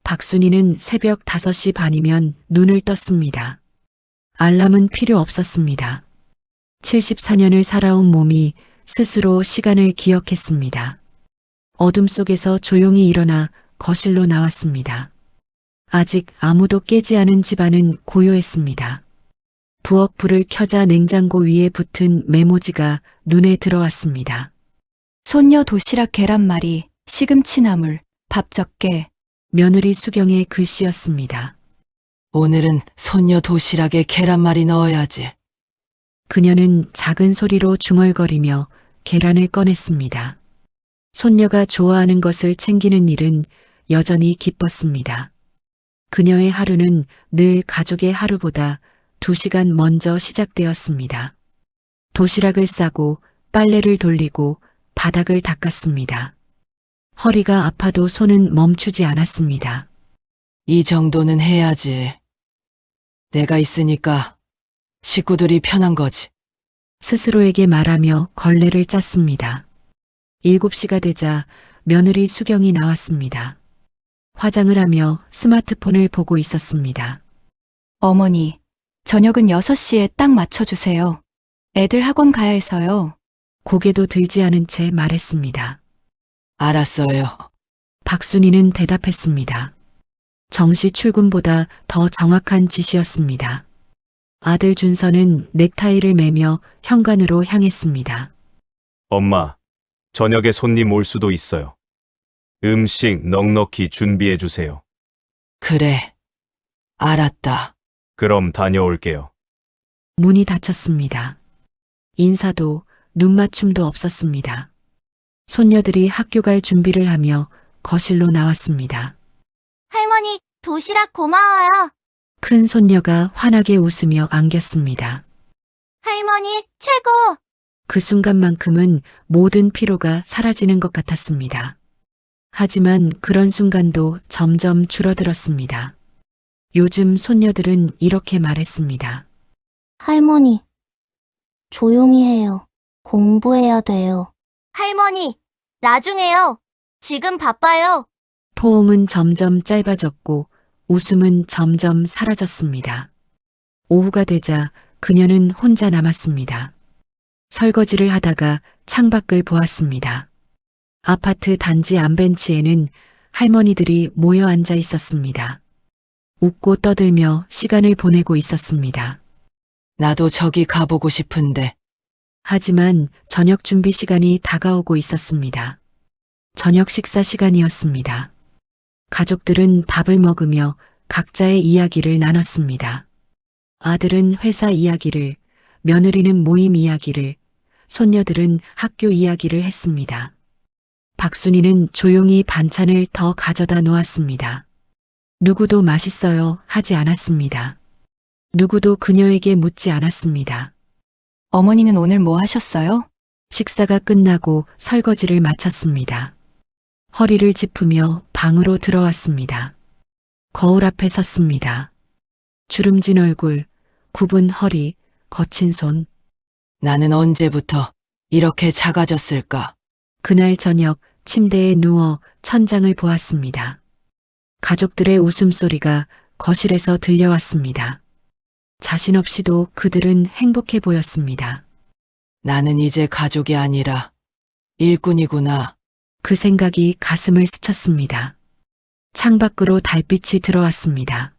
박순이는 새벽 5시 반이면 눈을 떴습니다. 알람은 필요 없었습니다. 74년을 살아온 몸이 스스로 시간을 기억했습니다. 어둠 속에서 조용히 일어나 거실로 나왔습니다. 아직 아무도 깨지 않은 집안은 고요했습니다. 부엌 불을 켜자 냉장고 위에 붙은 메모지가 눈에 들어왔습니다. 손녀 도시락 계란말이, 시금치 나물, 밥 적게. 며느리 수경의 글씨였습니다. 오늘은 손녀 도시락에 계란말이 넣어야지. 그녀는 작은 소리로 중얼거리며 계란을 꺼냈습니다. 손녀가 좋아하는 것을 챙기는 일은 여전히 기뻤습니다. 그녀의 하루는 늘 가족의 하루보다 2시간 먼저 시작되었습니다. 도시락을 싸고 빨래를 돌리고 바닥을 닦았습니다. 허리가 아파도 손은 멈추지 않았습니다. 이 정도는 해야지. 내가 있으니까 식구들이 편한 거지. 스스로에게 말하며 걸레를 짰습니다. 7시가 되자 며느리 수경이 나왔습니다. 화장을 하며 스마트폰을 보고 있었습니다. 어머니, 저녁은 6시에 딱 맞춰주세요. 애들 학원 가야 해서요. 고개도 들지 않은 채 말했습니다. 알았어요. 박순이는 대답했습니다. 정시 출근보다 더 정확한 지시였습니다. 아들 준서는 넥타이를 매며 현관으로 향했습니다. 엄마, 저녁에 손님 올 수도 있어요. 음식 넉넉히 준비해 주세요. 그래. 알았다. 그럼 다녀올게요. 문이 닫혔습니다. 인사도 눈맞춤도 없었습니다. 손녀들이 학교 갈 준비를 하며 거실로 나왔습니다. 할머니, 도시락 고마워요. 큰 손녀가 환하게 웃으며 안겼습니다. 할머니, 최고! 그 순간만큼은 모든 피로가 사라지는 것 같았습니다. 하지만 그런 순간도 점점 줄어들었습니다. 요즘 손녀들은 이렇게 말했습니다. 할머니, 조용히 해요. 공부해야 돼요. 할머니, 나중에요. 지금 바빠요. 포옹은 점점 짧아졌고 웃음은 점점 사라졌습니다. 오후가 되자 그녀는 혼자 남았습니다. 설거지를 하다가 창밖을 보았습니다. 아파트 단지 안벤치에는 할머니들이 모여 앉아 있었습니다. 웃고 떠들며 시간을 보내고 있었습니다. 나도 저기 가보고 싶은데. 하지만 저녁 준비 시간이 다가오고 있었습니다. 저녁 식사 시간이었습니다. 가족들은 밥을 먹으며 각자의 이야기를 나눴습니다. 아들은 회사 이야기를, 며느리는 모임 이야기를, 손녀들은 학교 이야기를 했습니다. 박순이는 조용히 반찬을 더 가져다 놓았습니다. 누구도 맛있어요 하지 않았습니다. 누구도 그녀에게 묻지 않았습니다. 어머니는 오늘 뭐 하셨어요? 식사가 끝나고 설거지를 마쳤습니다. 허리를 짚으며 방으로 들어왔습니다. 거울 앞에 섰습니다. 주름진 얼굴, 굽은 허리, 거친 손. 나는 언제부터 이렇게 작아졌을까? 그날 저녁 침대에 누워 천장을 보았습니다. 가족들의 웃음소리가 거실에서 들려왔습니다. 자신 없이도 그들은 행복해 보였습니다. 나는 이제 가족이 아니라 일꾼이구나. 그 생각이 가슴을 스쳤습니다. 창밖으로 달빛이 들어왔습니다.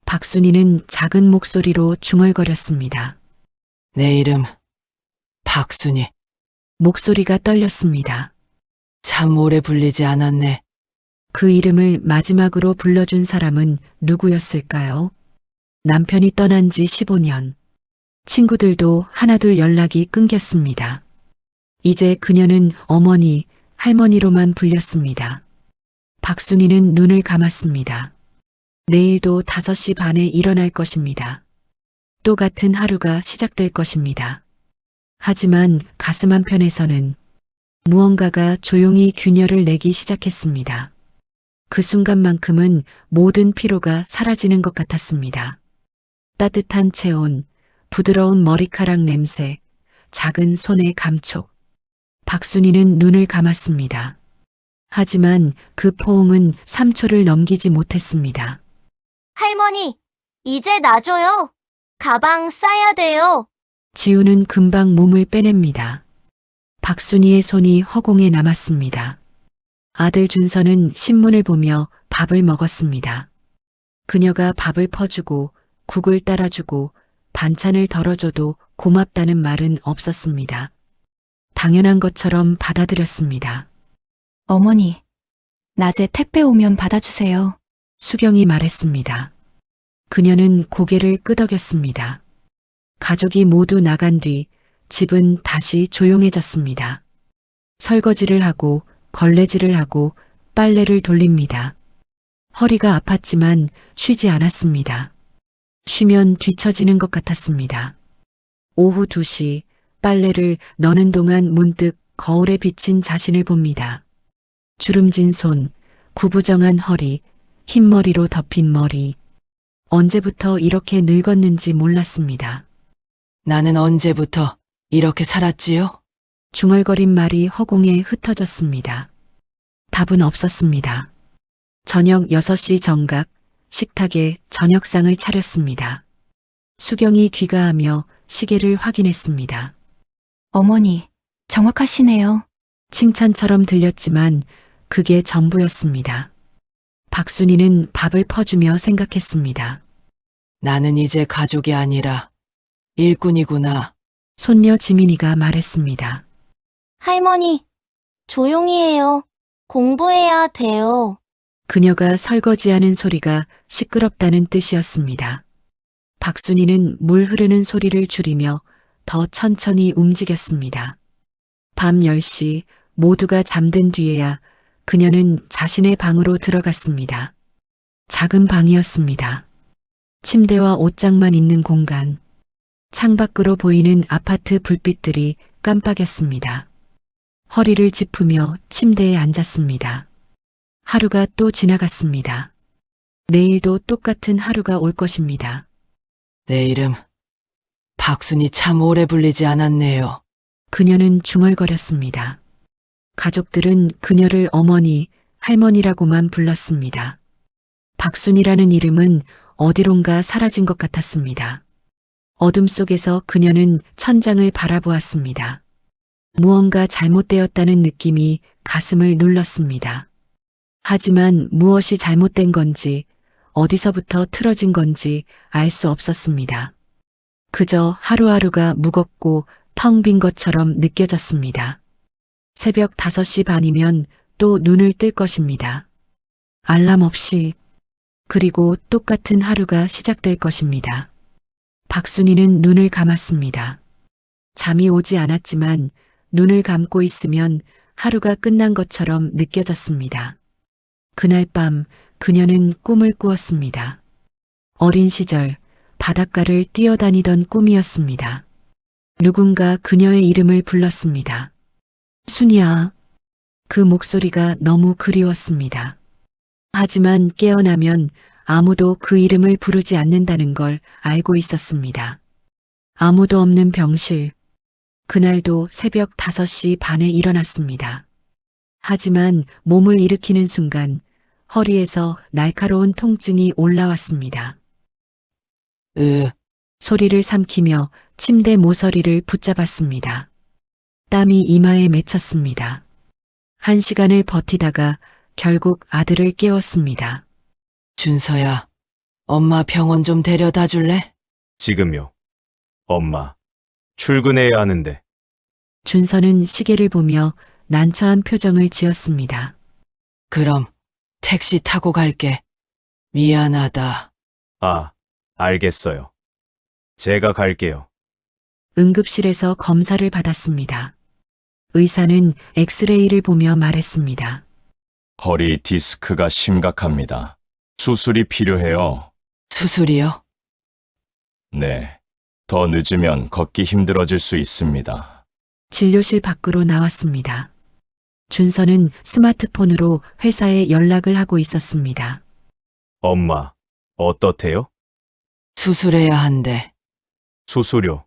박순이는 작은 목소리로 중얼거렸습니다. 내 이름 박순이. 목소리가 떨렸습니다. 참 오래 불리지 않았네. 그 이름을 마지막으로 불러준 사람은 누구였을까요? 남편이 떠난 지 15년. 친구들도 하나둘 연락이 끊겼습니다. 이제 그녀는 어머니, 할머니로만 불렸습니다. 박순이는 눈을 감았습니다. 내일도 5시 반에 일어날 것입니다. 또 같은 하루가 시작될 것입니다. 하지만 가슴 한편에서는 무언가가 조용히 균열을 내기 시작했습니다. 그 순간만큼은 모든 피로가 사라지는 것 같았습니다. 따뜻한 체온, 부드러운 머리카락 냄새, 작은 손의 감촉. 박순이는 눈을 감았습니다. 하지만 그 포옹은 3초를 넘기지 못했습니다. 할머니, 이제 놔줘요. 가방 싸야 돼요. 지우는 금방 몸을 빼냅니다. 박순이의 손이 허공에 남았습니다. 아들 준서는 신문을 보며 밥을 먹었습니다. 그녀가 밥을 퍼주고 국을 따라주고 반찬을 덜어줘도 고맙다는 말은 없었습니다. 당연한 것처럼 받아들였습니다. 어머니, 낮에 택배 오면 받아주세요. 수경이 말했습니다. 그녀는 고개를 끄덕였습니다. 가족이 모두 나간 뒤 집은 다시 조용해졌습니다. 설거지를 하고 걸레질을 하고 빨래를 돌립니다. 허리가 아팠지만 쉬지 않았습니다. 쉬면 뒤처지는 것 같았습니다. 오후 2시 빨래를 넣는 동안 문득 거울에 비친 자신을 봅니다. 주름진 손, 구부정한 허리, 흰머리로 덮인 머리. 언제부터 이렇게 늙었는지 몰랐습니다. 나는 언제부터 이렇게 살았지요? 중얼거린 말이 허공에 흩어졌습니다. 답은 없었습니다. 저녁 6시 정각, 식탁에 저녁상을 차렸습니다. 수경이 귀가하며 시계를 확인했습니다. 어머니, 정확하시네요. 칭찬처럼 들렸지만 그게 전부였습니다. 박순이는 밥을 퍼주며 생각했습니다. 나는 이제 가족이 아니라 일꾼이구나. 손녀 지민이가 말했습니다. 할머니, 조용히 해요. 공부해야 돼요. 그녀가 설거지하는 소리가 시끄럽다는 뜻이었습니다. 박순이는 물 흐르는 소리를 줄이며 더 천천히 움직였습니다. 밤 10시 모두가 잠든 뒤에야 그녀는 자신의 방으로 들어갔습니다. 작은 방이었습니다. 침대와 옷장만 있는 공간. 창밖으로 보이는 아파트 불빛들이 깜빡였습니다. 허리를 짚으며 침대에 앉았습니다. 하루가 또 지나갔습니다. 내일도 똑같은 하루가 올 것입니다. 내 이름 박순이 참 오래 불리지 않았네요. 그녀는 중얼거렸습니다. 가족들은 그녀를 어머니, 할머니라고만 불렀습니다. 박순이라는 이름은 어디론가 사라진 것 같았습니다. 어둠 속에서 그녀는 천장을 바라보았습니다. 무언가 잘못되었다는 느낌이 가슴을 눌렀습니다. 하지만 무엇이 잘못된 건지, 어디서부터 틀어진 건지 알 수 없었습니다. 그저 하루하루가 무겁고 텅 빈 것처럼 느껴졌습니다. 새벽 5시 반이면 또 눈을 뜰 것입니다. 알람 없이, 그리고 똑같은 하루가 시작될 것입니다. 박순이는 눈을 감았습니다. 잠이 오지 않았지만 눈을 감고 있으면 하루가 끝난 것처럼 느껴졌습니다. 그날 밤 그녀는 꿈을 꾸었습니다. 어린 시절 바닷가를 뛰어다니던 꿈이었습니다. 누군가 그녀의 이름을 불렀습니다. 순이야. 그 목소리가 너무 그리웠습니다. 하지만 깨어나면 아무도 그 이름을 부르지 않는다는 걸 알고 있었습니다. 아무도 없는 병실. 그날도 새벽 5시 반에 일어났습니다. 하지만 몸을 일으키는 순간 허리에서 날카로운 통증이 올라왔습니다. 소리를 삼키며 침대 모서리를 붙잡았습니다. 땀이 이마에 맺혔습니다. 1시간을 버티다가 결국 아들을 깨웠습니다. 준서야, 엄마 병원 좀 데려다 줄래? 지금요. 엄마, 출근해야 하는데. 준서는 시계를 보며 난처한 표정을 지었습니다. 그럼 택시 타고 갈게. 미안하다. 아, 알겠어요. 제가 갈게요. 응급실에서 검사를 받았습니다. 의사는 엑스레이를 보며 말했습니다. 허리 디스크가 심각합니다. 수술이 필요해요. 수술이요? 네. 더 늦으면 걷기 힘들어질 수 있습니다. 진료실 밖으로 나왔습니다. 준서는 스마트폰으로 회사에 연락을 하고 있었습니다. 엄마, 어떻대요? 수술해야 한대. 수수료.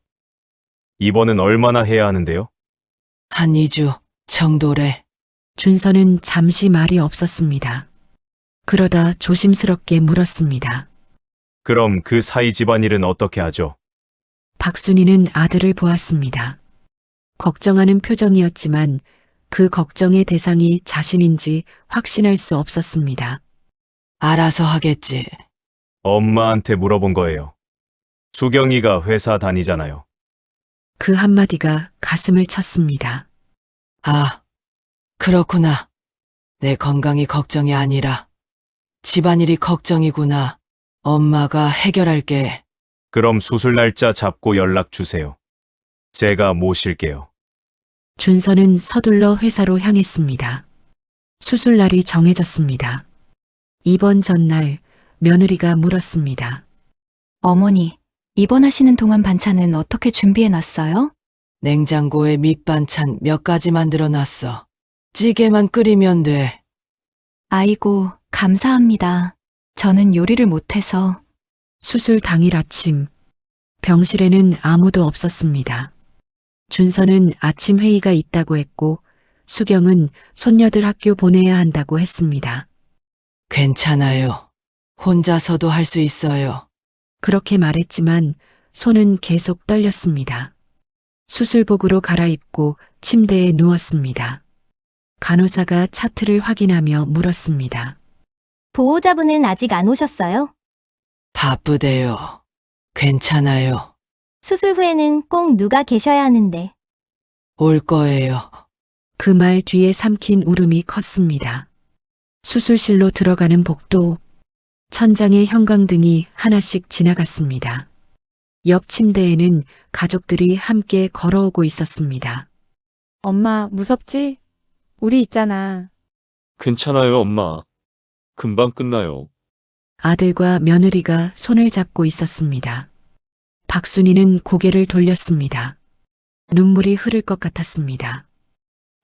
입원은 얼마나 해야 하는데요? 한 2주 정도래. 준서는 잠시 말이 없었습니다. 그러다 조심스럽게 물었습니다. 그럼 그 사이 집안일은 어떻게 하죠? 박순이는 아들을 보았습니다. 걱정하는 표정이었지만 그 걱정의 대상이 자신인지 확신할 수 없었습니다. 알아서 하겠지. 엄마한테 물어본 거예요. 수경이가 회사 다니잖아요. 그 한마디가 가슴을 쳤습니다. 아, 그렇구나. 내 건강이 걱정이 아니라 집안일이 걱정이구나. 엄마가 해결할게. 그럼 수술 날짜 잡고 연락 주세요. 제가 모실게요. 준서는 서둘러 회사로 향했습니다. 수술 날이 정해졌습니다. 입원 전날 며느리가 물었습니다. 어머니, 입원하시는 동안 반찬은 어떻게 준비해 놨어요? 냉장고에 밑반찬 몇 가지 만들어 놨어. 찌개만 끓이면 돼. 아이고, 감사합니다. 저는 요리를 못해서. 수술 당일 아침, 병실에는 아무도 없었습니다. 준서는 아침 회의가 있다고 했고, 수경은 손녀들 학교 보내야 한다고 했습니다. 괜찮아요. 혼자서도 할 수 있어요. 그렇게 말했지만 손은 계속 떨렸습니다. 수술복으로 갈아입고 침대에 누웠습니다. 간호사가 차트를 확인하며 물었습니다. 보호자분은 아직 안 오셨어요? 바쁘대요. 괜찮아요. 수술 후에는 꼭 누가 계셔야 하는데. 올 거예요. 그 말 뒤에 삼킨 울음이 컸습니다. 수술실로 들어가는 복도, 천장의 형광등이 하나씩 지나갔습니다. 옆 침대에는 가족들이 함께 걸어오고 있었습니다. 엄마, 무섭지? 우리 있잖아. 괜찮아요, 엄마. 금방 끝나요. 아들과 며느리가 손을 잡고 있었습니다. 박순이는 고개를 돌렸습니다. 눈물이 흐를 것 같았습니다.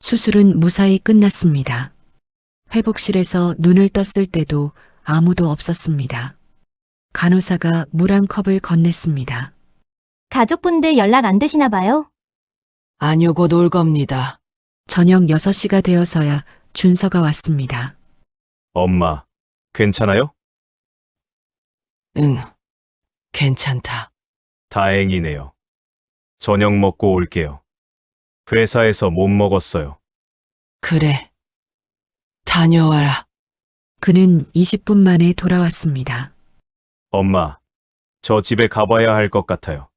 수술은 무사히 끝났습니다. 회복실에서 눈을 떴을 때도 아무도 없었습니다. 간호사가 물 한 컵을 건넸습니다. 가족분들 연락 안 되시나 봐요? 아니요, 곧 올 겁니다. 저녁 6시가 되어서야 준서가 왔습니다. 엄마, 괜찮아요? 응, 괜찮다. 다행이네요. 저녁 먹고 올게요. 회사에서 못 먹었어요. 그래. 다녀와라. 그는 20분 만에 돌아왔습니다. 엄마, 저 집에 가봐야 할 것 같아요.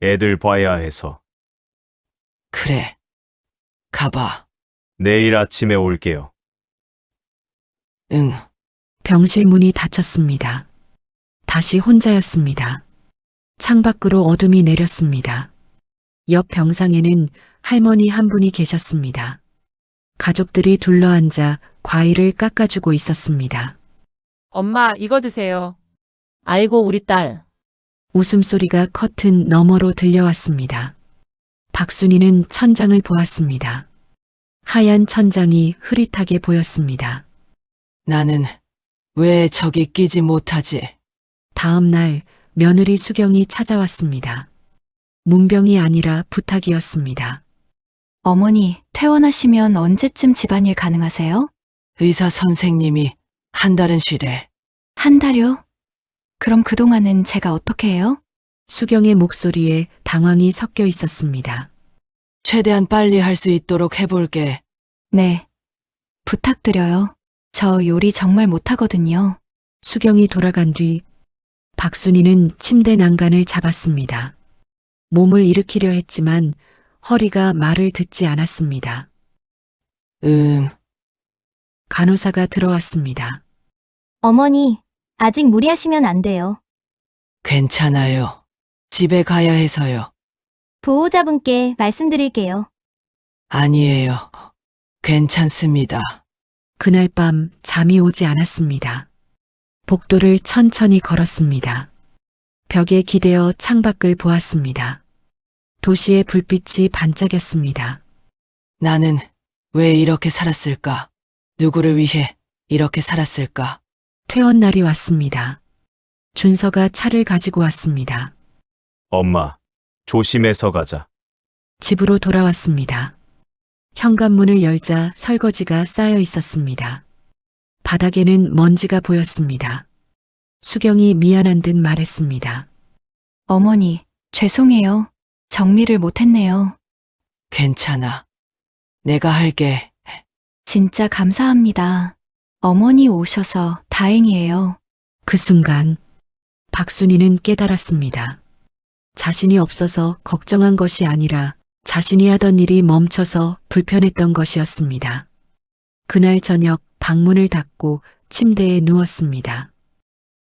애들 봐야 해서. 그래. 가봐. 내일 아침에 올게요. 응. 병실 문이 닫혔습니다. 다시 혼자였습니다. 창밖으로 어둠이 내렸습니다. 옆 병상에는 할머니 한 분이 계셨습니다. 가족들이 둘러앉아 과일을 깎아주고 있었습니다. 엄마, 이거 드세요. 아이고, 우리 딸. 웃음소리가 커튼 너머로 들려왔습니다. 박순이는 천장을 보았습니다. 하얀 천장이 흐릿하게 보였습니다. 나는 왜 저기 끼지 못하지? 다음 날 며느리 수경이 찾아왔습니다. 문병이 아니라 부탁이었습니다. 어머니, 퇴원하시면 언제쯤 집안일 가능하세요? 의사 선생님이 한 달은 쉬래. 한 달요? 그럼 그동안은 제가 어떻게 해요? 수경의 목소리에 당황이 섞여 있었습니다. 최대한 빨리 할 수 있도록 해볼게. 네. 부탁드려요. 저 요리 정말 못하거든요. 수경이 돌아간 뒤 박순이는 침대 난간을 잡았습니다. 몸을 일으키려 했지만 허리가 말을 듣지 않았습니다. 간호사가 들어왔습니다. 어머니, 아직 무리하시면 안 돼요. 괜찮아요. 집에 가야 해서요. 보호자분께 말씀드릴게요. 아니에요. 괜찮습니다. 그날 밤 잠이 오지 않았습니다. 복도를 천천히 걸었습니다. 벽에 기대어 창밖을 보았습니다. 도시의 불빛이 반짝였습니다. 나는 왜 이렇게 살았을까? 누구를 위해 이렇게 살았을까? 퇴원 날이 왔습니다. 준서가 차를 가지고 왔습니다. 엄마, 조심해서 가자. 집으로 돌아왔습니다. 현관문을 열자 설거지가 쌓여 있었습니다. 바닥에는 먼지가 보였습니다. 수경이 미안한 듯 말했습니다. 어머니, 죄송해요. 정리를 못했네요. 괜찮아. 내가 할게. 진짜 감사합니다. 어머니 오셔서 다행이에요. 그 순간 박순이는 깨달았습니다. 자신이 없어서 걱정한 것이 아니라 자신이 하던 일이 멈춰서 불편했던 것이었습니다. 그날 저녁 방문을 닫고 침대에 누웠습니다.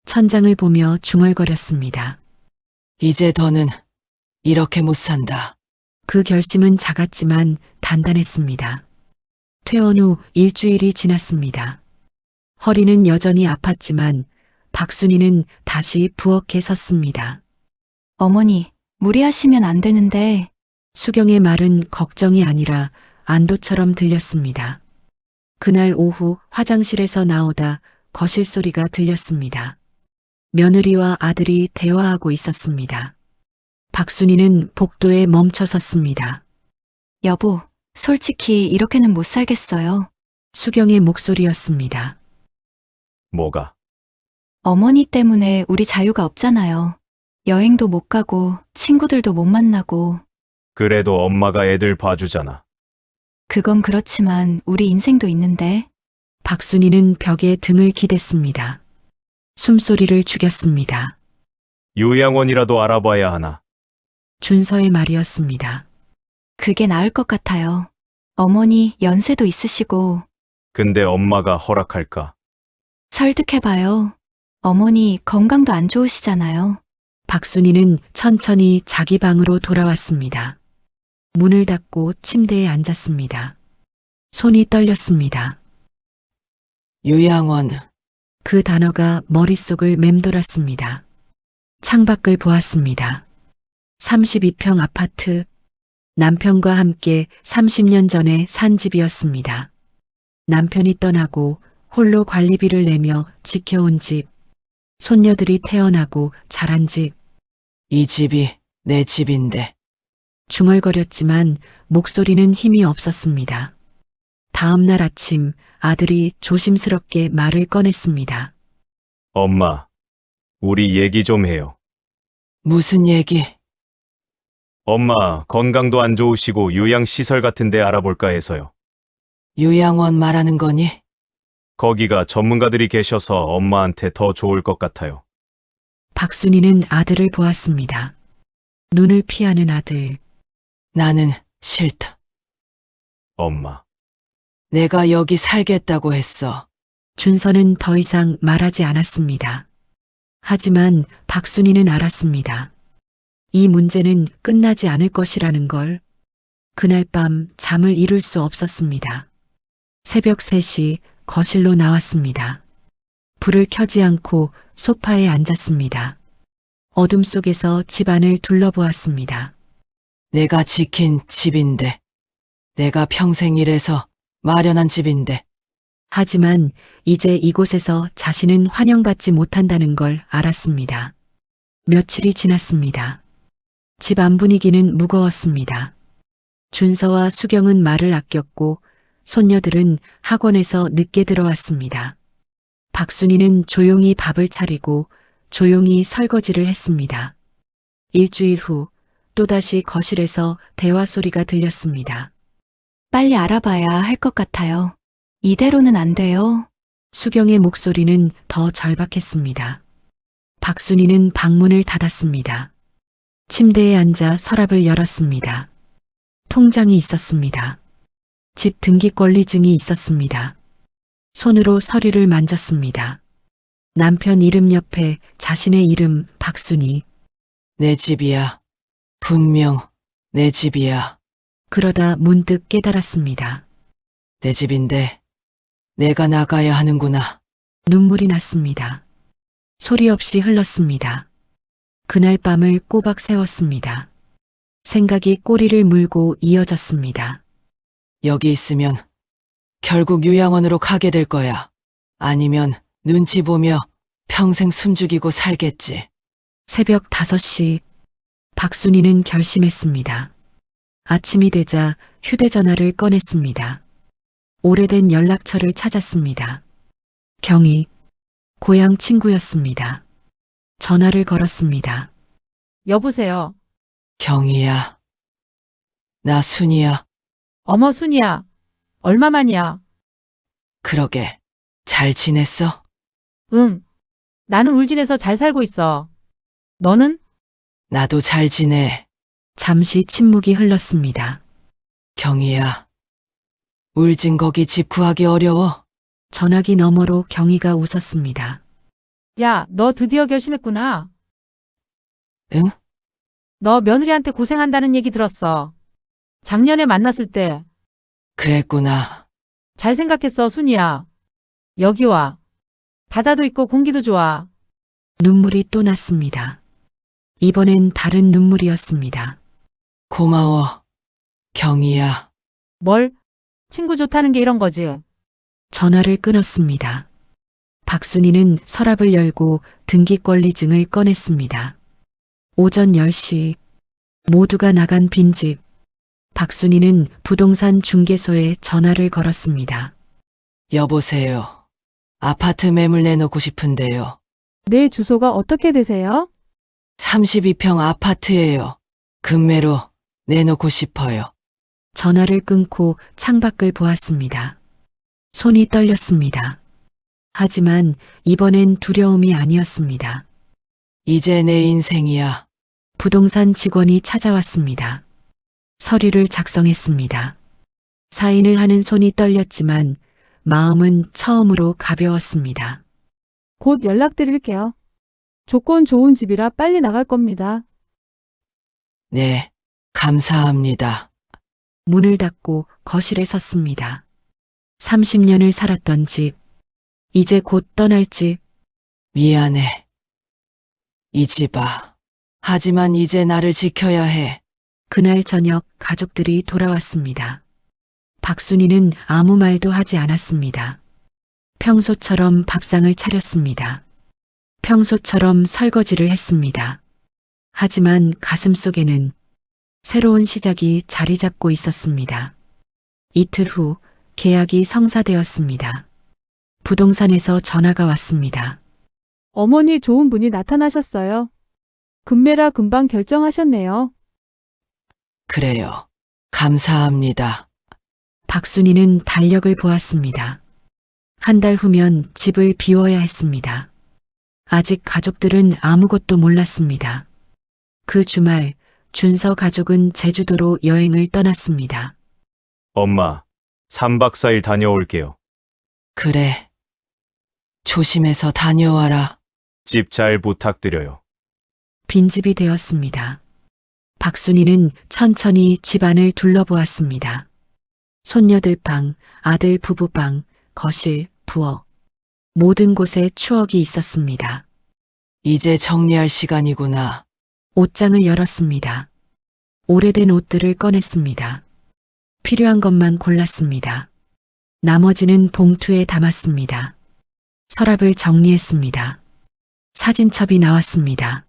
천장을 보며 중얼거렸습니다. 이제 더는 이렇게 못 산다. 그 결심은 작았지만 단단했습니다. 퇴원 후 일주일이 지났습니다. 허리는 여전히 아팠지만 박순이는 다시 부엌에 섰습니다. 어머니, 무리하시면 안 되는데. 수경의 말은 걱정이 아니라 안도처럼 들렸습니다. 그날 오후 화장실에서 나오다 거실 소리가 들렸습니다. 며느리와 아들이 대화하고 있었습니다. 박순이는 복도에 멈춰 섰습니다. 여보, 솔직히 이렇게는 못 살겠어요. 수경의 목소리였습니다. 뭐가? 어머니 때문에 우리 자유가 없잖아요. 여행도 못 가고 친구들도 못 만나고. 그래도 엄마가 애들 봐주잖아. 그건 그렇지만 우리 인생도 있는데. 박순이는 벽에 등을 기댔습니다. 숨소리를 죽였습니다. 요양원이라도 알아봐야 하나? 준서의 말이었습니다. 그게 나을 것 같아요. 어머니 연세도 있으시고. 근데 엄마가 허락할까? 설득해봐요. 어머니 건강도 안 좋으시잖아요. 박순이는 천천히 자기 방으로 돌아왔습니다. 문을 닫고 침대에 앉았습니다. 손이 떨렸습니다. 요양원. 그 단어가 머릿속을 맴돌았습니다. 창밖을 보았습니다. 32평 아파트. 남편과 함께 30년 전에 산 집이었습니다. 남편이 떠나고 홀로 관리비를 내며 지켜온 집. 손녀들이 태어나고 자란 집. 이 집이 내 집인데. 중얼거렸지만 목소리는 힘이 없었습니다. 다음 날 아침 아들이 조심스럽게 말을 꺼냈습니다. 엄마, 우리 얘기 좀 해요. 무슨 얘기? 엄마, 건강도 안 좋으시고 요양시설 같은 데 알아볼까 해서요. 요양원 말하는 거니? 거기가 전문가들이 계셔서 엄마한테 더 좋을 것 같아요. 박순이는 아들을 보았습니다. 눈을 피하는 아들. 나는 싫다. 엄마, 내가 여기 살겠다고 했어. 준서는 더 이상 말하지 않았습니다. 하지만 박순이는 알았습니다. 이 문제는 끝나지 않을 것이라는 걸. 그날 밤 잠을 이룰 수 없었습니다. 새벽 3시 거실로 나왔습니다. 불을 켜지 않고 소파에 앉았습니다. 어둠 속에서 집안을 둘러보았습니다. 내가 지킨 집인데. 내가 평생 일해서 마련한 집인데. 하지만 이제 이곳에서 자신은 환영받지 못한다는 걸 알았습니다. 며칠이 지났습니다. 집 안 분위기는 무거웠습니다. 준서와 수경은 말을 아꼈고 손녀들은 학원에서 늦게 들어왔습니다. 박순이는 조용히 밥을 차리고 조용히 설거지를 했습니다. 일주일 후 또다시 거실에서 대화 소리가 들렸습니다. 빨리 알아봐야 할 것 같아요. 이대로는 안 돼요. 수경의 목소리는 더 절박했습니다. 박순이는 방문을 닫았습니다. 침대에 앉아 서랍을 열었습니다. 통장이 있었습니다. 집 등기권리증이 있었습니다. 손으로 서류를 만졌습니다. 남편 이름 옆에 자신의 이름 박순이. 내 집이야. 분명 내 집이야. 그러다 문득 깨달았습니다. 내 집인데 내가 나가야 하는구나. 눈물이 났습니다. 소리 없이 흘렀습니다. 그날 밤을 꼬박 세웠습니다. 생각이 꼬리를 물고 이어졌습니다. 여기 있으면 결국 요양원으로 가게 될 거야. 아니면 눈치 보며 평생 숨죽이고 살겠지. 새벽 5시 박순이는 결심했습니다. 아침이 되자 휴대전화를 꺼냈습니다. 오래된 연락처를 찾았습니다. 경희, 고향 친구였습니다. 전화를 걸었습니다. 여보세요. 경희야. 나 순이야. 어머, 순이야. 얼마만이야? 그러게. 잘 지냈어? 응. 나는 울진에서 잘 살고 있어. 너는? 나도 잘 지내. 잠시 침묵이 흘렀습니다. 경희야. 울진 거기 집 구하기 어려워. 전화기 너머로 경희가 웃었습니다. 야, 너 드디어 결심했구나. 응? 너 며느리한테 고생한다는 얘기 들었어. 작년에 만났을 때. 그랬구나. 잘 생각했어, 순이야. 여기 와. 바다도 있고 공기도 좋아. 눈물이 또 났습니다. 이번엔 다른 눈물이었습니다. 고마워. 경희야. 뭘? 친구 좋다는 게 이런 거지. 전화를 끊었습니다. 박순희는 서랍을 열고 등기권리증을 꺼냈습니다. 오전 10시 모두가 나간 빈집. 박순희는 부동산 중개소에 전화를 걸었습니다. 여보세요. 아파트 매물 내놓고 싶은데요. 내 주소가 어떻게 되세요? 32평 아파트예요. 금매로 내놓고 싶어요. 전화를 끊고 창밖을 보았습니다. 손이 떨렸습니다. 하지만 이번엔 두려움이 아니었습니다. 이제 내 인생이야. 부동산 직원이 찾아왔습니다. 서류를 작성했습니다. 사인을 하는 손이 떨렸지만 마음은 처음으로 가벼웠습니다. 곧 연락드릴게요. 조건 좋은 집이라 빨리 나갈 겁니다. 네, 감사합니다. 문을 닫고 거실에 섰습니다. 30년을 살았던 집, 이제 곧 떠날 집, 미안해. 이 집아. 하지만 이제 나를 지켜야 해. 그날 저녁 가족들이 돌아왔습니다. 박순희는 아무 말도 하지 않았습니다. 평소처럼 밥상을 차렸습니다. 평소처럼 설거지를 했습니다. 하지만 가슴속에는 새로운 시작이 자리 잡고 있었습니다. 이틀 후 계약이 성사되었습니다. 부동산에서 전화가 왔습니다. 어머니 좋은 분이 나타나셨어요. 금매라 금방 결정하셨네요. 그래요. 감사합니다. 박순희는 달력을 보았습니다. 한 달 후면 집을 비워야 했습니다. 아직 가족들은 아무것도 몰랐습니다. 그 주말 준서 가족은 제주도로 여행을 떠났습니다. 엄마, 3박 4일 다녀올게요. 그래. 조심해서 다녀와라. 집 잘 부탁드려요. 빈집이 되었습니다. 박순희는 천천히 집안을 둘러보았습니다. 손녀들 방, 아들 부부 방, 거실, 부엌. 모든 곳에 추억이 있었습니다. 이제 정리할 시간이구나. 옷장을 열었습니다. 오래된 옷들을 꺼냈습니다. 필요한 것만 골랐습니다. 나머지는 봉투에 담았습니다. 서랍을 정리했습니다. 사진첩이 나왔습니다.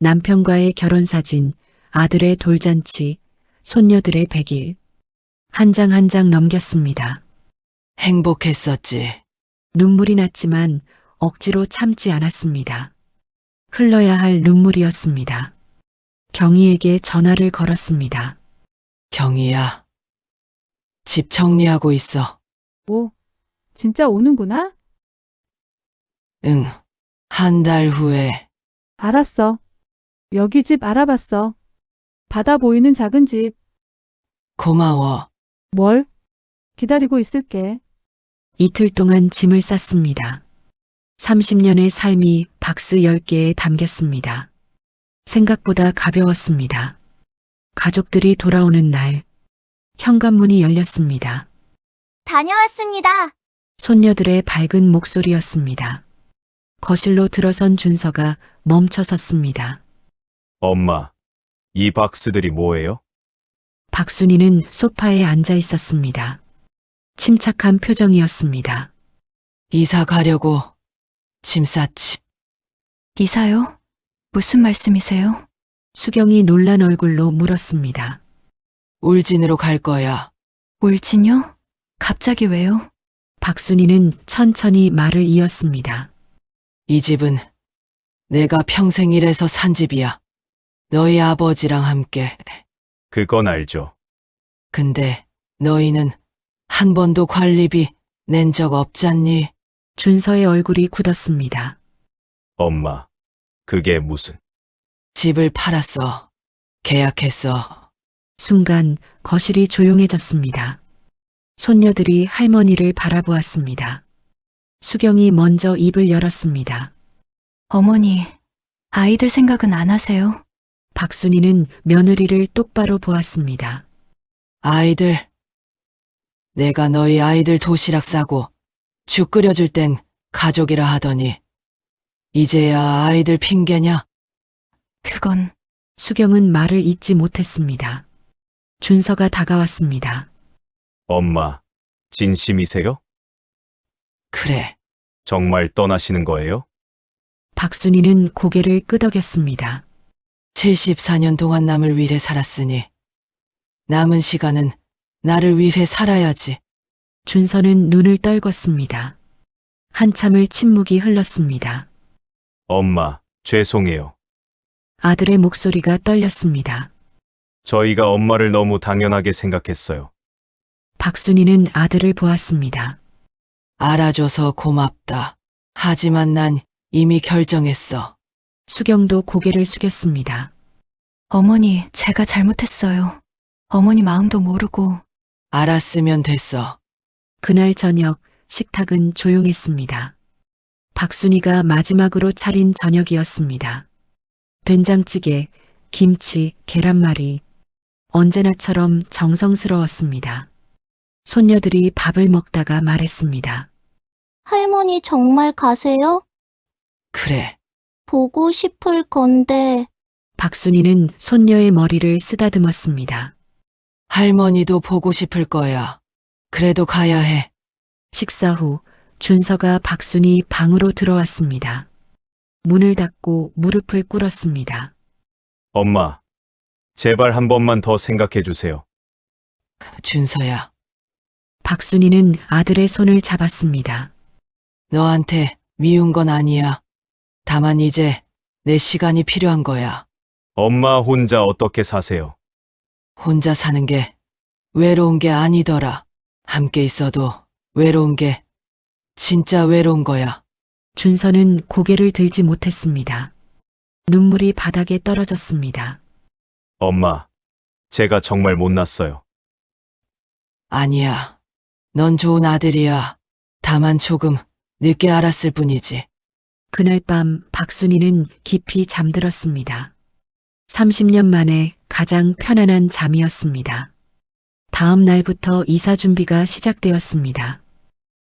남편과의 결혼사진, 아들의 돌잔치, 손녀들의 100일. 한 장 한 장 넘겼습니다. 행복했었지. 눈물이 났지만 억지로 참지 않았습니다. 흘러야 할 눈물이었습니다. 경희에게 전화를 걸었습니다. 경희야. 집 정리하고 있어. 오, 진짜 오는구나? 응. 한 달 후에. 알았어. 여기 집 알아봤어. 바다 보이는 작은 집. 고마워. 뭘? 기다리고 있을게. 이틀 동안 짐을 쌌습니다. 30년의 삶이 박스 10개에 담겼습니다. 생각보다 가벼웠습니다. 가족들이 돌아오는 날, 현관문이 열렸습니다. 다녀왔습니다. 손녀들의 밝은 목소리였습니다. 거실로 들어선 준서가 멈춰 섰습니다. 엄마, 이 박스들이 뭐예요? 박순희는 소파에 앉아 있었습니다. 침착한 표정이었습니다. 이사 가려고 짐 쌌지. 이사요? 무슨 말씀이세요? 수경이 놀란 얼굴로 물었습니다. 울진으로 갈 거야. 울진요? 갑자기 왜요? 박순이는 천천히 말을 이었습니다. 이 집은 내가 평생 일해서 산 집이야. 너희 아버지랑 함께. 그건 알죠. 근데 너희는 한 번도 관리비 낸 적 없잖니? 준서의 얼굴이 굳었습니다. 엄마, 그게 무슨? 집을 팔았어. 계약했어. 순간 거실이 조용해졌습니다. 손녀들이 할머니를 바라보았습니다. 수경이 먼저 입을 열었습니다. 어머니, 아이들 생각은 안 하세요? 박순이는 며느리를 똑바로 보았습니다. 아이들. 내가 너희 아이들 도시락 싸고 죽 끓여줄 땐 가족이라 하더니 이제야 아이들 핑계냐? 그건 수경은 말을 잇지 못했습니다. 준서가 다가왔습니다. 엄마, 진심이세요? 그래. 정말 떠나시는 거예요? 박순이는 고개를 끄덕였습니다. 74년 동안 남을 위해 살았으니 남은 시간은 나를 위해 살아야지. 준서는 눈을 떨궜습니다. 한참을 침묵이 흘렀습니다. 엄마, 죄송해요. 아들의 목소리가 떨렸습니다. 저희가 엄마를 너무 당연하게 생각했어요. 박순이는 아들을 보았습니다. 알아줘서 고맙다. 하지만 난 이미 결정했어. 수경도 고개를 숙였습니다. 어머니, 제가 잘못했어요. 어머니 마음도 모르고. 알았으면 됐어. 그날 저녁 식탁은 조용했습니다. 박순이가 마지막으로 차린 저녁이었습니다. 된장찌개, 김치, 계란말이. 언제나처럼 정성스러웠습니다. 손녀들이 밥을 먹다가 말했습니다. 할머니 정말 가세요? 그래. 보고 싶을 건데. 박순이는 손녀의 머리를 쓰다듬었습니다. 할머니도 보고 싶을 거야. 그래도 가야 해. 식사 후 준서가 박순이 방으로 들어왔습니다. 문을 닫고 무릎을 꿇었습니다. 엄마, 제발 한 번만 더 생각해 주세요. 준서야, 박순이는 아들의 손을 잡았습니다. 너한테 미운 건 아니야. 다만 이제 내 시간이 필요한 거야. 엄마 혼자 어떻게 사세요? 혼자 사는 게 외로운 게 아니더라. 함께 있어도 외로운 게 진짜 외로운 거야. 준서는 고개를 들지 못했습니다. 눈물이 바닥에 떨어졌습니다. 엄마, 제가 정말 못났어요. 아니야. 넌 좋은 아들이야. 다만 조금 늦게 알았을 뿐이지. 그날 밤 박순이는 깊이 잠들었습니다. 30년 만에 가장 편안한 잠이었습니다. 다음 날부터 이사 준비가 시작되었습니다.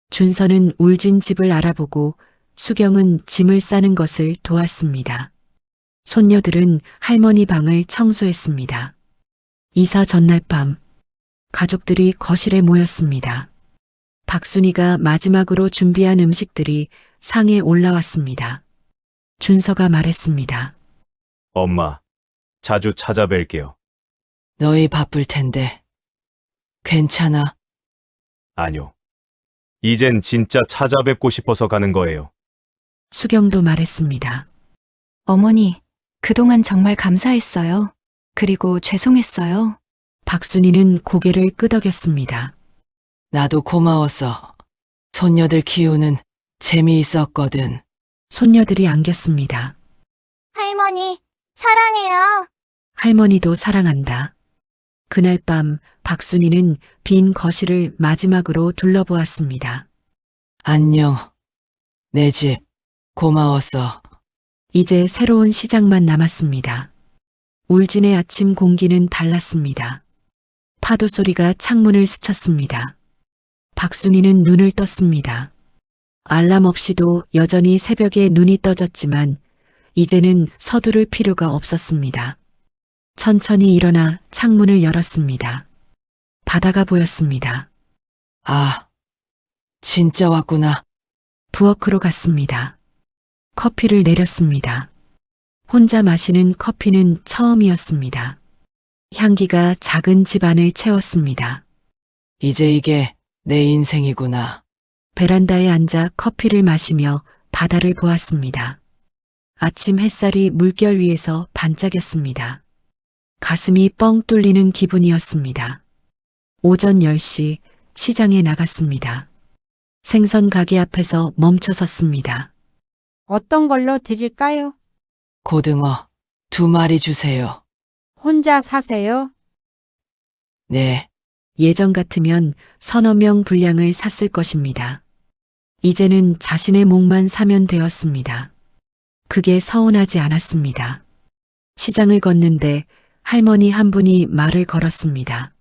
준서는 울진 집을 알아보고 수경은 짐을 싸는 것을 도왔습니다. 손녀들은 할머니 방을 청소했습니다. 이사 전날 밤 가족들이 거실에 모였습니다. 박순이가 마지막으로 준비한 음식들이 상에 올라왔습니다. 준서가 말했습니다. 엄마, 자주 찾아뵐게요. 너희 바쁠 텐데. 괜찮아. 아니요. 이젠 진짜 찾아뵙고 싶어서 가는 거예요. 수경도 말했습니다. 어머니, 그동안 정말 감사했어요. 그리고 죄송했어요. 박순이는 고개를 끄덕였습니다. 나도 고마웠어. 손녀들 키우는 재미있었거든. 손녀들이 안겼습니다. 할머니, 사랑해요. 할머니도 사랑한다. 그날 밤 박순이는 빈 거실을 마지막으로 둘러보았습니다. 안녕. 내 집. 고마웠어. 이제 새로운 시작만 남았습니다. 울진의 아침 공기는 달랐습니다. 파도 소리가 창문을 스쳤습니다. 박순이는 눈을 떴습니다. 알람 없이도 여전히 새벽에 눈이 떠졌지만 이제는 서두를 필요가 없었습니다. 천천히 일어나 창문을 열었습니다. 바다가 보였습니다. 아, 진짜 왔구나. 부엌으로 갔습니다. 커피를 내렸습니다. 혼자 마시는 커피는 처음이었습니다. 향기가 작은 집안을 채웠습니다. 이제 이게 내 인생이구나. 베란다에 앉아 커피를 마시며 바다를 보았습니다. 아침 햇살이 물결 위에서 반짝였습니다. 가슴이 뻥 뚫리는 기분이었습니다. 오전 10시 시장에 나갔습니다. 생선 가게 앞에서 멈춰 섰습니다. 어떤 걸로 드릴까요? 고등어 2마리 주세요. 혼자 사세요? 네, 예전 같으면 서너 명 분량을 샀을 것입니다. 이제는 자신의 목만 사면 되었습니다. 그게 서운하지 않았습니다. 시장을 걷는데 할머니 한 분이 말을 걸었습니다.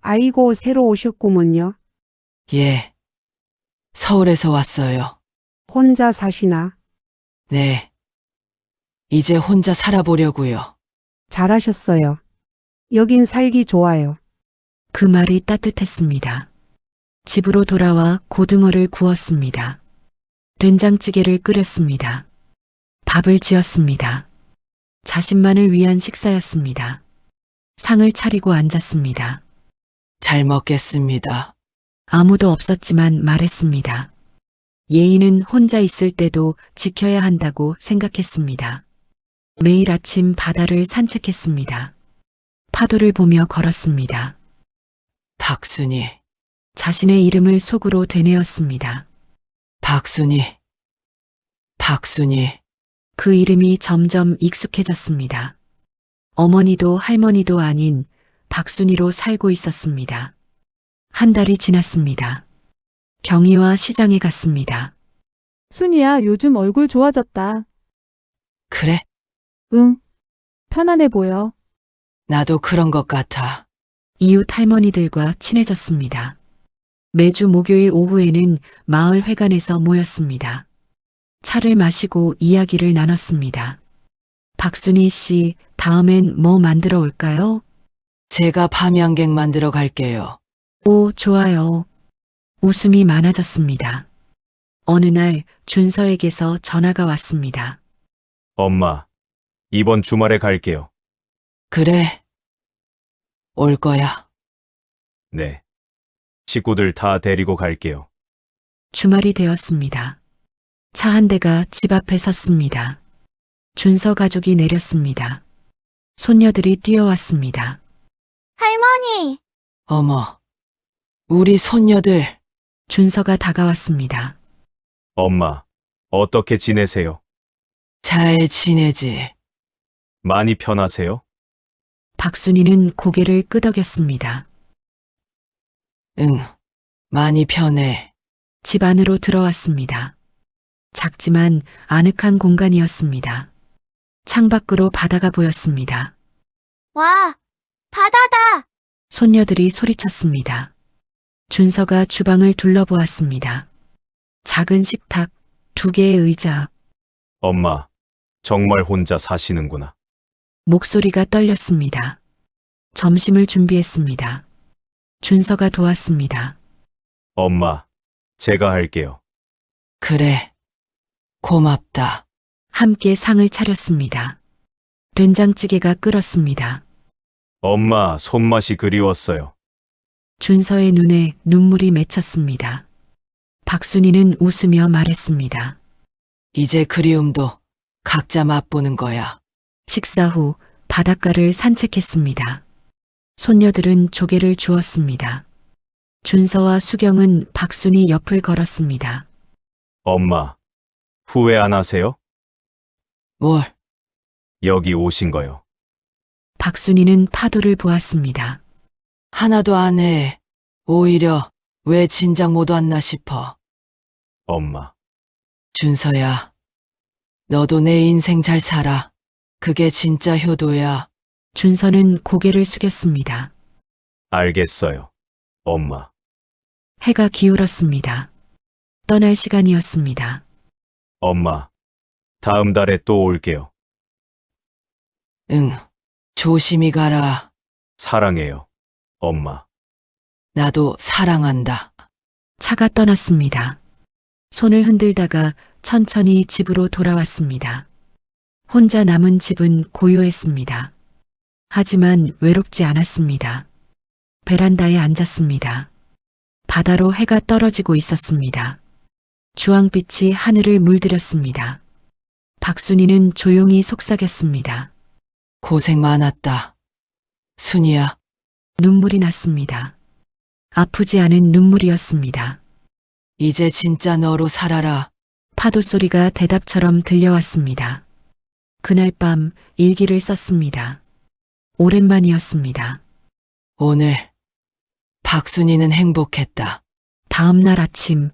아이고, 새로 오셨구먼요. 예. 서울에서 왔어요. 혼자 사시나? 네. 이제 혼자 살아보려고요. 잘하셨어요. 여긴 살기 좋아요. 그 말이 따뜻했습니다. 집으로 돌아와 고등어를 구웠습니다. 된장찌개를 끓였습니다. 밥을 지었습니다. 자신만을 위한 식사였습니다. 상을 차리고 앉았습니다. 잘 먹겠습니다. 아무도 없었지만 말했습니다. 예의는 혼자 있을 때도 지켜야 한다고 생각했습니다. 매일 아침 바다를 산책했습니다. 파도를 보며 걸었습니다. 박순이, 자신의 이름을 속으로 되뇌었습니다. 박순이, 박순이. 그 이름이 점점 익숙해졌습니다. 어머니도 할머니도 아닌 박순이로 살고 있었습니다. 한 달이 지났습니다. 경희와 시장에 갔습니다. 순이야, 요즘 얼굴 좋아졌다. 그래? 응. 편안해 보여. 나도 그런 것 같아. 이웃 할머니들과 친해졌습니다. 매주 목요일 오후에는 마을 회관에서 모였습니다. 차를 마시고 이야기를 나눴습니다. 박순희 씨, 다음엔 뭐 만들어 올까요? 제가 밤양갱 만들어 갈게요. 오, 좋아요. 웃음이 많아졌습니다. 어느 날 준서에게서 전화가 왔습니다. 엄마, 이번 주말에 갈게요. 그래. 올 거야. 네. 식구들 다 데리고 갈게요. 주말이 되었습니다. 차 한 대가 집 앞에 섰습니다. 준서 가족이 내렸습니다. 손녀들이 뛰어왔습니다. 할머니! 어머, 우리 손녀들. 준서가 다가왔습니다. 엄마, 어떻게 지내세요? 잘 지내지? 많이 편하세요? 박순이는 고개를 끄덕였습니다. 응, 많이 편해. 집 안으로 들어왔습니다. 작지만 아늑한 공간이었습니다. 창밖으로 바다가 보였습니다. 와, 바다다! 손녀들이 소리쳤습니다. 준서가 주방을 둘러보았습니다. 작은 식탁, 2개의 의자, 엄마, 정말 혼자 사시는구나. 목소리가 떨렸습니다. 점심을 준비했습니다. 준서가 도왔습니다. 엄마, 제가 할게요. 그래. 고맙다. 함께 상을 차렸습니다. 된장찌개가 끓었습니다. 엄마, 손맛이 그리웠어요. 준서의 눈에 눈물이 맺혔습니다. 박순이는 웃으며 말했습니다. 이제 그리움도 각자 맛보는 거야. 식사 후 바닷가를 산책했습니다. 손녀들은 조개를 주었습니다. 준서와 수경은 박순이 옆을 걸었습니다. 엄마, 후회 안 하세요? 뭘? 여기 오신 거요. 박순이는 파도를 보았습니다. 하나도 안 해. 오히려 왜 진작 못 왔나 싶어. 엄마, 준서야, 너도 내 인생 잘 살아. 그게 진짜 효도야. 준서는 고개를 숙였습니다. 알겠어요. 엄마, 해가 기울었습니다. 떠날 시간이었습니다. 엄마, 다음 달에 또 올게요. 응, 조심히 가라. 사랑해요. 엄마. 나도 사랑한다. 차가 떠났습니다. 손을 흔들다가 천천히 집으로 돌아왔습니다. 혼자 남은 집은 고요했습니다. 하지만 외롭지 않았습니다. 베란다에 앉았습니다. 바다로 해가 떨어지고 있었습니다. 주황빛이 하늘을 물들였습니다. 박순이는 조용히 속삭였습니다. 고생 많았다. 순이야, 눈물이 났습니다. 아프지 않은 눈물이었습니다. 이제 진짜 너로 살아라. 파도 소리가 대답처럼 들려왔습니다. 그날 밤 일기를 썼습니다. 오랜만이었습니다. 오늘 박순이는 행복했다. 다음 날 아침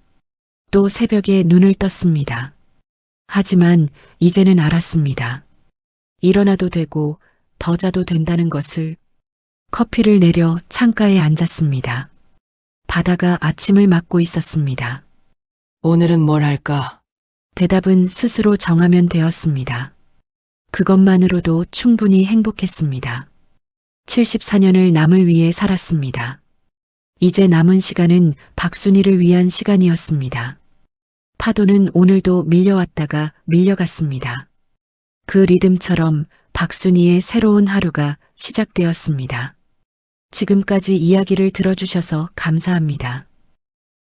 또 새벽에 눈을 떴습니다. 하지만 이제는 알았습니다. 일어나도 되고 더 자도 된다는 것을. 커피를 내려 창가에 앉았습니다. 바다가 아침을 맞고 있었습니다. 오늘은 뭘 할까? 대답은 스스로 정하면 되었습니다. 그것만으로도 충분히 행복했습니다. 74년을 남을 위해 살았습니다. 이제 남은 시간은 박순이를 위한 시간이었습니다. 파도는 오늘도 밀려왔다가 밀려갔습니다. 그 리듬처럼 박순이의 새로운 하루가 시작되었습니다. 지금까지 이야기를 들어주셔서 감사합니다.